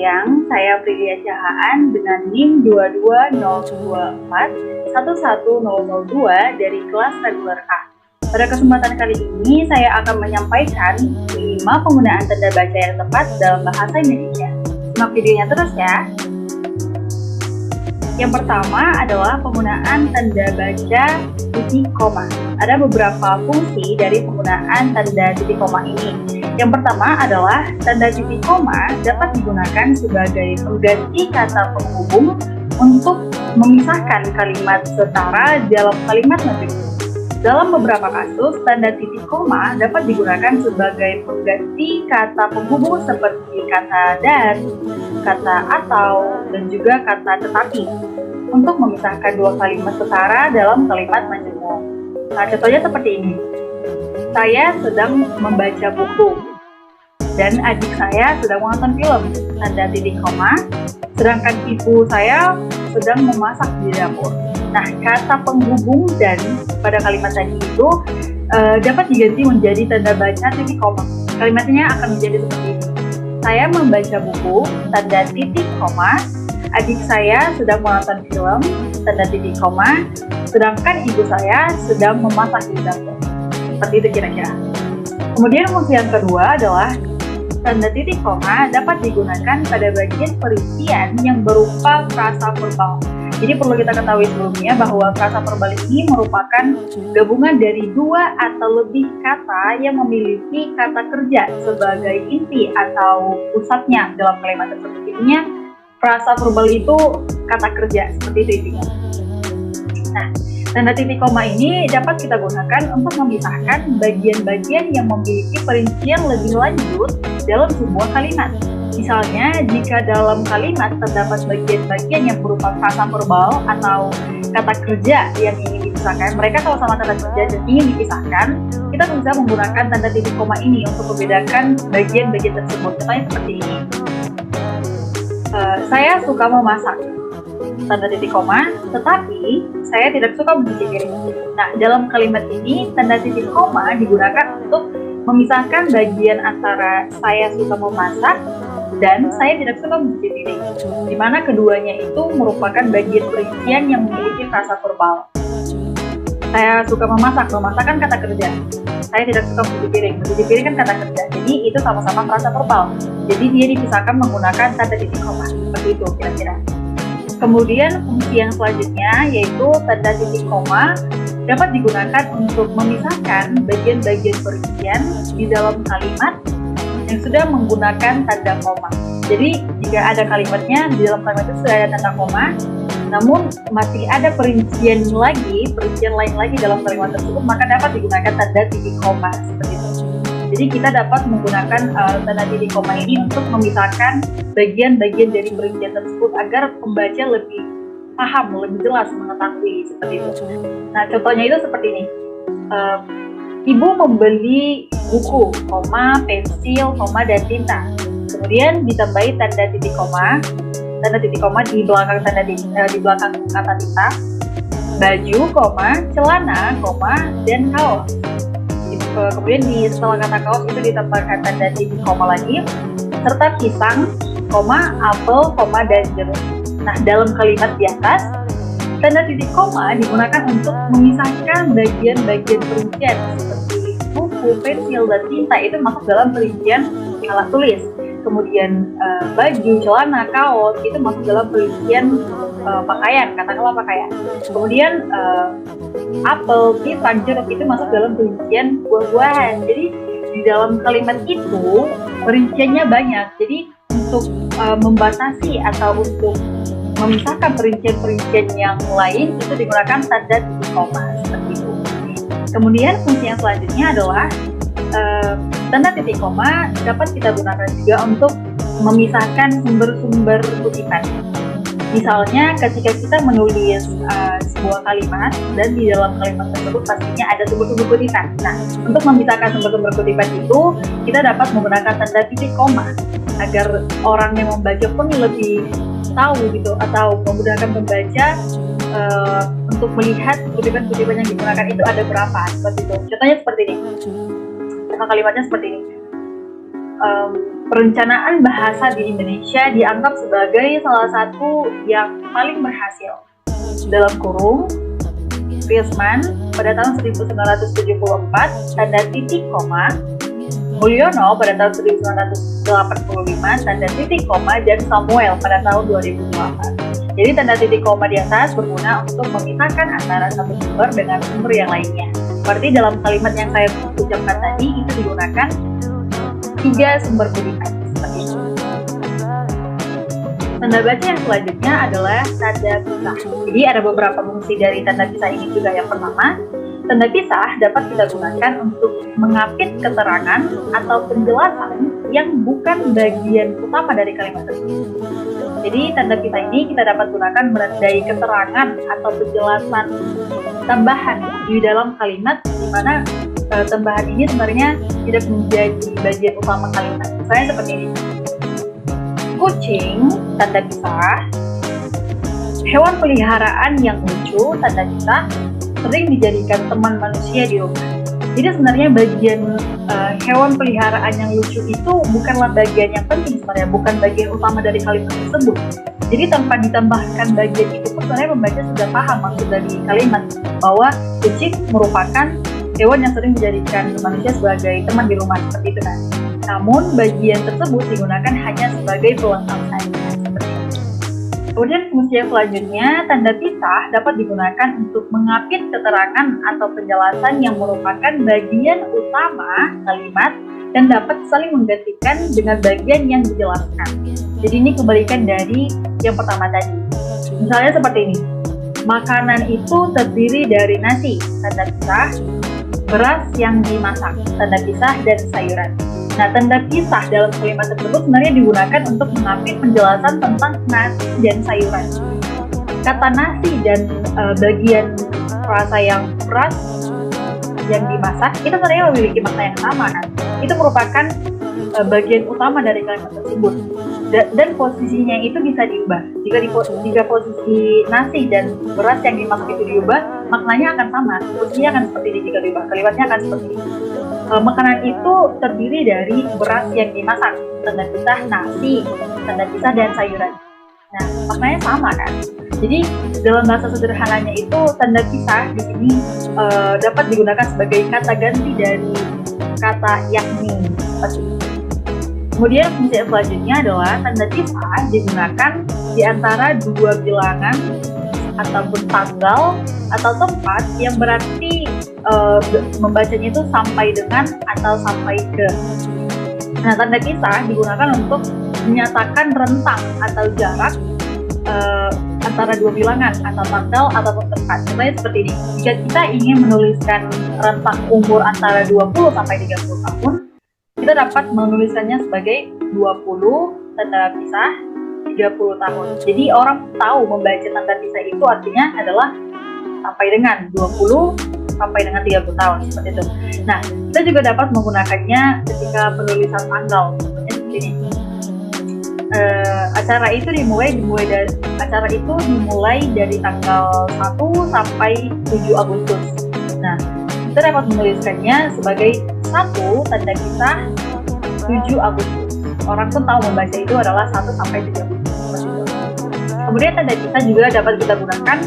siang, saya Pridia Cahaan dengan NIM 22024-11002 dari kelas reguler A. Pada kesempatan kali ini, saya akan menyampaikan 5 penggunaan tanda baca yang tepat dalam bahasa Indonesia. Simak videonya terus ya. Yang pertama adalah penggunaan tanda baca titik koma. Ada beberapa fungsi dari penggunaan tanda titik koma ini. Yang pertama adalah tanda titik koma dapat digunakan sebagai pengganti kata penghubung untuk memisahkan kalimat setara dalam kalimat lebih. Dalam beberapa kasus, tanda titik koma dapat digunakan sebagai pengganti kata penghubung seperti kata dan, kata atau, dan juga kata tetapi untuk memisahkan dua kalimat setara dalam kalimat majemuk. Nah, contohnya seperti ini. Saya sedang membaca buku dan adik saya sedang menonton film, tanda titik koma, sedangkan ibu saya sedang memasak di dapur. Nah, kata penghubung dan pada kalimat tadi itu dapat diganti menjadi tanda baca titik koma. Kalimatnya akan menjadi seperti ini. Saya membaca buku, tanda titik koma, adik saya sedang menonton film, tanda titik koma, sedangkan ibu saya sedang memasak di dapur. Seperti itu kira-kira. Kemudian fungsi yang kedua adalah tanda titik koma dapat digunakan pada bagian perincian yang berupa frasa verbal. Jadi perlu kita ketahui sebelumnya bahwa frasa verbal ini merupakan gabungan dari dua atau lebih kata yang memiliki kata kerja sebagai inti atau pusatnya dalam kalimat tersebut. Intinya frasa verbal itu kata kerja, seperti itu intinya. Nah, tanda titik koma ini dapat kita gunakan untuk memisahkan bagian-bagian yang memiliki perincian lebih lanjut dalam sebuah kalimat. Misalnya, jika dalam kalimat terdapat bagian-bagian yang berupa frasa verbal atau kata kerja yang ingin dipisahkan, mereka sama-sama kata kerja dan ingin dipisahkan, kita bisa menggunakan tanda titik koma ini untuk membedakan bagian-bagian tersebut. Contohnya seperti ini. Saya suka memasak, tanda titik koma, tetapi saya tidak suka mencuci piring. Nah, dalam kalimat ini, tanda titik koma digunakan untuk memisahkan bagian antara saya suka memasak dan saya tidak suka mencuci piring, di mana keduanya itu merupakan bagian perincian yang memiliki frasa verbal. Saya suka memasak kan kata kerja. Saya tidak suka mencuci piring kan kata kerja. Jadi itu sama-sama frasa verbal. Jadi dia dipisahkan menggunakan tanda titik koma. Seperti itu kira-kira. Kemudian fungsi yang selanjutnya yaitu tanda titik koma dapat digunakan untuk memisahkan bagian-bagian perincian di dalam kalimat yang sudah menggunakan tanda koma. Jadi jika ada kalimatnya di dalam kalimat itu sudah ada tanda koma, namun masih ada perincian lain lagi dalam kalimat tersebut, maka dapat digunakan tanda titik koma seperti itu. Jadi kita dapat menggunakan tanda titik koma ini untuk memisahkan bagian-bagian dari perincian tersebut agar pembaca lebih paham, lebih jelas mengetahui seperti itu. Nah, contohnya itu seperti ini. Ibu membeli buku, pensil, dan tinta. Kemudian ditambahi tanda titik koma di belakang di belakang kata tinta, baju, celana, dan kaos. Kemudian di setelah kata kaos itu ditambahkan tanda titik koma lagi, serta pisang, apel, dan jeruk. Nah, dalam kalimat di atas, tanda titik koma digunakan untuk memisahkan bagian-bagian perincian seperti buku, pensil, dan tinta itu masuk dalam perincian alat tulis. Kemudian baju, celana, kaos itu masuk dalam perincian pakaian, katakanlah pakaian. Kemudian apel, pisang, jeruk itu masuk dalam perincian buah-buahan. Jadi di dalam kalimat itu perinciannya banyak. Jadi untuk membatasi atau untuk memisahkan perincian-perincian yang lain itu digunakan tanda titik koma seperti itu. Kemudian fungsi yang selanjutnya adalah tanda titik koma dapat kita gunakan juga untuk memisahkan sumber-sumber kutipan. Misalnya ketika kita menulis sebuah kalimat dan di dalam kalimat tersebut pastinya ada sumber-sumber kutipan. Nah, untuk memisahkan sumber-sumber kutipan itu kita dapat menggunakan tanda titik koma agar orang yang membaca pun lebih tahu gitu, atau memudahkan pembaca untuk melihat kutipan-kutipan yang digunakan itu ada berapa, seperti itu. Contohnya seperti ini. Contoh kalimatnya seperti ini. perencanaan bahasa di Indonesia dianggap sebagai salah satu yang paling berhasil. Dalam kurung, Friesman pada tahun 1974 tanda titik koma, Mulyono pada tahun 1985 tanda titik koma, dan Samuel pada tahun 2008. Jadi tanda titik koma di atas berguna untuk memisahkan antara satu sumber dengan sumber yang lainnya. Seperti dalam kalimat yang saya ucapkan tadi, itu digunakan 3 sumber kutipan seperti itu. Tanda baca yang selanjutnya adalah tanda pisah. Jadi ada beberapa fungsi dari tanda pisah ini juga. Yang pertama, tanda pisah dapat kita gunakan untuk mengapit keterangan atau penjelasan yang bukan bagian utama dari kalimat tersebut. Jadi tanda pisah ini kita dapat gunakan menandai keterangan atau penjelasan tambahan di dalam kalimat, di mana tambahan ini sebenarnya tidak menjadi bagian utama kalimat. Misalnya seperti ini. Kucing, tanda pisah. Hewan peliharaan yang lucu, tanda pisah, sering dijadikan teman manusia di rumah. Jadi sebenarnya bagian hewan peliharaan yang lucu itu bukanlah bagian yang penting sebenarnya, bukan bagian utama dari kalimat tersebut. Jadi tanpa ditambahkan bagian itu pun sebenarnya pembaca sudah paham maksud dari kalimat, bahwa kucing merupakan hewan yang sering dijadikan manusia sebagai teman di rumah, seperti itu kan. Namun bagian tersebut digunakan hanya sebagai pelengkap saja. Kemudian fungsi yang selanjutnya, tanda pisah dapat digunakan untuk mengapit keterangan atau penjelasan yang merupakan bagian utama kalimat dan dapat saling menggantikan dengan bagian yang dijelaskan. Jadi ini kebalikan dari yang pertama tadi. Misalnya seperti ini. Makanan itu terdiri dari nasi, tanda pisah, beras yang dimasak, tanda pisah, dan sayuran. Nah, tanda pisah dalam kalimat tersebut sebenarnya digunakan untuk mengapit penjelasan tentang nasi dan sayuran. Kata nasi dan bagian frasa yang beras yang dimasak itu sebenarnya memiliki makna yang sama kan. Itu merupakan bagian utama dari kalimat tersebut. Dan posisinya itu bisa diubah. Jika posisi nasi dan beras yang dimasak itu diubah, maknanya akan sama. Posisinya akan seperti ini jika diubah. Kalimatnya akan seperti ini. Makanan itu terdiri dari beras yang dimasak, tanda pisah nasi, tanda pisah, dan sayuran. Nah, maknanya sama kan? Jadi dalam bahasa sederhananya itu tanda pisah di sini dapat digunakan sebagai kata ganti dari kata yakni. Kemudian fungsi yang selanjutnya adalah tanda pisah digunakan di antara dua bilangan ataupun tanggal atau tempat yang berarti membacanya itu sampai dengan atau sampai ke. Nah, tanda pisah digunakan untuk menyatakan rentang atau jarak antara dua bilangan atau tanggal ataupun tempat. Contohnya seperti ini. Jika kita ingin menuliskan rentang umur antara 20 sampai 30 tahun, kita dapat menuliskannya sebagai 20 tanda pisah 30 tahun. Jadi orang tahu membaca tanda pisah itu artinya adalah sampai dengan 20 sampai dengan 30 tahun, seperti itu. Nah, kita juga dapat menggunakannya ketika penulisan tanggal. Contohnya seperti ini. Acara itu dimulai dari tanggal 1 sampai 7 Agustus. Nah, kita dapat menuliskannya sebagai 1 tanda pisah 7 Agustus. Orang pun tahu membaca itu adalah 1 sampai 7 Agustus. Kemudian tanda pisah juga dapat kita gunakan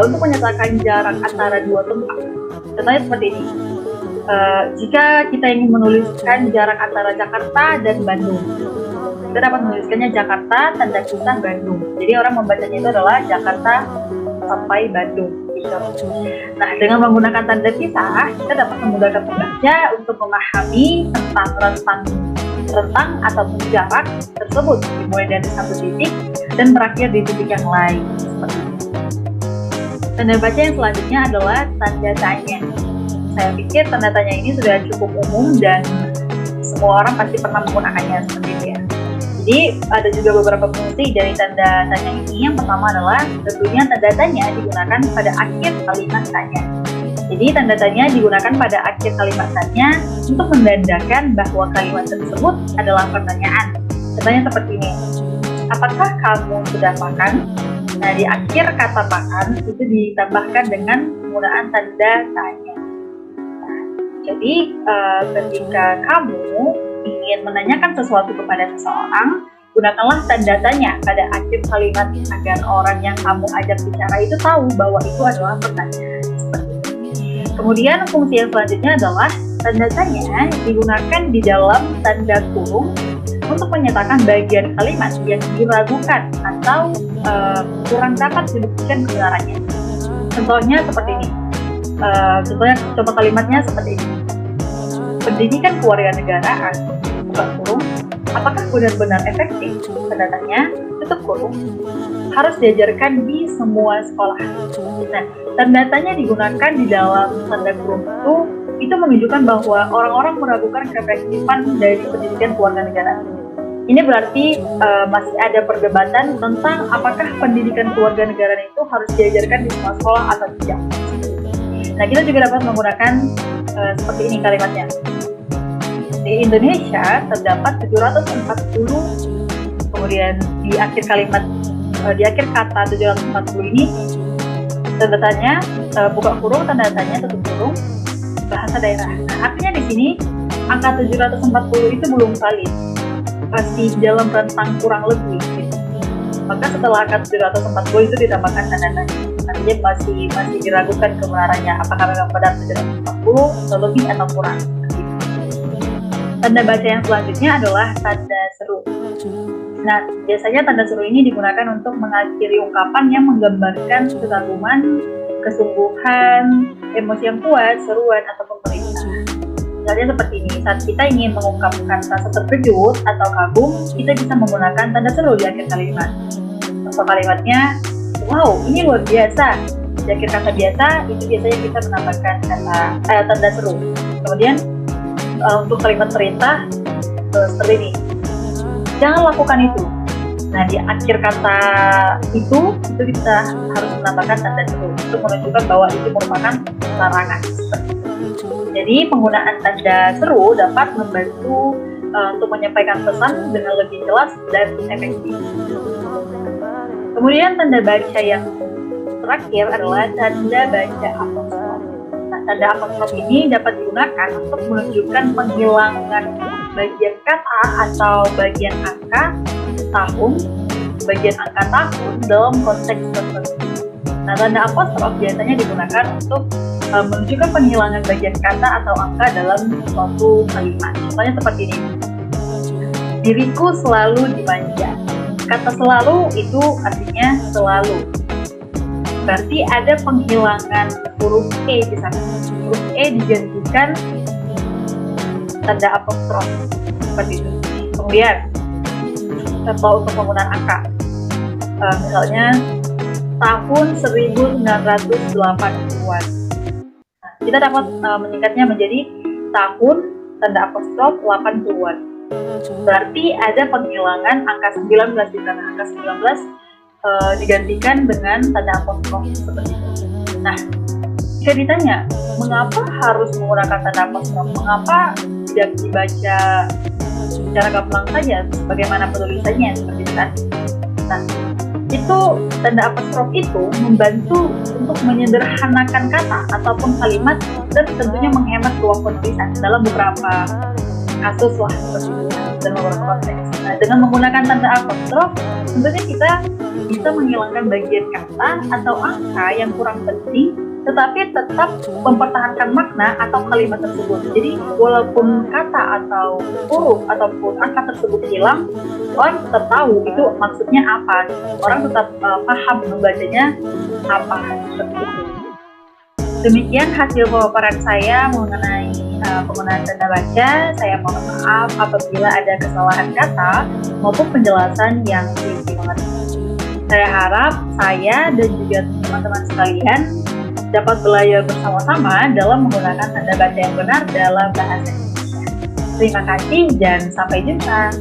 untuk menyatakan jarak antara dua tempat. Contohnya seperti ini. Jika kita ingin menuliskan jarak antara Jakarta dan Bandung, kita dapat menuliskannya Jakarta tanda pisah Bandung. Jadi orang membacanya itu adalah Jakarta sampai Bandung. Nah, dengan menggunakan tanda pisah, kita dapat memudahkan pembaca untuk memahami tentang rentang atau jarak tersebut, dimulai dari satu titik dan berakhir di titik yang lain. Seperti itu. Tanda baca yang selanjutnya adalah tanda tanya. Saya pikir tanda tanya ini sudah cukup umum dan semua orang pasti pernah menggunakannya seperti itu ya. Jadi ada juga beberapa fungsi dari tanda tanya ini. Yang pertama adalah tentunya tanda tanya digunakan pada akhir kalimat tanya. Jadi tanda tanya digunakan pada akhir kalimat tanya untuk menandakan bahwa kalimat tersebut adalah pertanyaan. Contohnya seperti ini. Apakah kamu sudah makan? Nah, di akhir kata makan itu ditambahkan dengan penggunaan tanda tanya. Nah, jadi ketika kamu ingin menanyakan sesuatu kepada seseorang, gunakanlah tanda tanya pada akhir kalimat agar orang yang kamu ajak bicara itu tahu bahwa itu adalah pertanyaan. Kemudian fungsi yang selanjutnya adalah tanda tanya digunakan di dalam tanda kurung untuk menyatakan bagian kalimat yang diragukan atau kurang dapat dibuktikan kebenarannya. Contohnya seperti ini. Contoh kalimatnya seperti ini. Pendidikan kewarganegaraan, buka kurung, apakah benar-benar efektif? Tanda tanya, tutup kurung, harus diajarkan di semua sekolah. Nah, tanda tanya digunakan di dalam tanda kurung itu menunjukkan bahwa orang-orang meragukan keefektifan dari pendidikan kewarganegaraan. Ini berarti masih ada perdebatan tentang apakah pendidikan kewarganegaraan itu harus diajarkan di semua sekolah atau tidak. Nah, kita juga dapat menggunakan seperti ini kalimatnya. Di Indonesia terdapat 740, kemudian di akhir kalimat, di akhir kata 740 ini tanda tanya, buka kurung, tanda tanya, tutup kurung, bahasa daerah. Nah, artinya di sini angka 740 itu belum valid, masih dalam rentang kurang lebih. Maka setelah angka 740 itu ditambahkan tanda tanya. Artinya masih diragukan kebenarannya, apakah memang benar 740 atau lebih atau kurang. Tanda baca yang selanjutnya adalah tanda seru. Nah, biasanya tanda seru ini digunakan untuk mengakhiri ungkapan yang menggambarkan kekaguman, kesungguhan, emosi yang kuat, seruan, ataupun perintah. Misalnya seperti ini, saat kita ingin mengungkapkan rasa terkejut atau kagum, kita bisa menggunakan tanda seru di akhir kalimat. Contoh kalimatnya, wow, ini luar biasa. Di akhir kata biasa, itu biasanya kita menambahkan tanda seru. Kemudian, untuk kalimat perintah, seperti ini, jangan lakukan itu. Nah, di akhir kata itu kita harus menambahkan tanda seru untuk menunjukkan bahwa itu merupakan larangan. Jadi, penggunaan tanda seru dapat membantu untuk menyampaikan pesan dengan lebih jelas dan efektif. Kemudian, tanda baca yang terakhir adalah tanda baca apostrof. Nah, tanda apostrof ini dapat digunakan untuk menunjukkan penghilangan bagian kata atau bagian angka tahun, bagian angka tahun dalam konteks tertentu. Nah, tanda apostrof biasanya digunakan untuk menunjukkan penghilangan bagian kata atau angka dalam suatu kalimat. Contohnya seperti ini. Diriku selalu dimanja. Kata selalu itu artinya selalu. Berarti ada penghilangan huruf E di sana. Huruf E digantikan tanda apostrof seperti itu. Kemudian contoh untuk penggunaan angka, misalnya tahun 1980-an. Nah, kita dapat menyingkatnya menjadi tahun tanda apostrof 80-an. Berarti ada penghilangan angka 19 di sana. Angka 19 digantikan dengan tanda apostrof seperti itu. Nah, jika ditanya mengapa harus menggunakan tanda apostrof, mengapa tidak dibaca secara gamblang saja bagaimana penulisannya seperti itu kan? Nah, itu tanda apostrof itu membantu untuk menyederhanakan kata ataupun kalimat dan tentunya menghemat ruang penulisan dalam beberapa kasus lah seperti itu dan beberapa konteks. Nah, dengan menggunakan tanda apostrof tentunya kita bisa menghilangkan bagian kata atau angka yang kurang penting, tetapi tetap mempertahankan makna atau kalimat tersebut. Jadi walaupun kata atau huruf ataupun angka tersebut hilang, orang tetap tahu itu maksudnya apa. Orang tetap paham membacanya apa seperti itu. Demikian hasil pemaparan saya mengenai penggunaan tanda baca. Saya mohon maaf apabila ada kesalahan kata maupun penjelasan yang sulit dimengerti. Saya harap saya dan juga teman-teman sekalian dapat belajar bersama-sama dalam menggunakan tanda baca yang benar dalam bahasa Indonesia. Terima kasih dan sampai jumpa.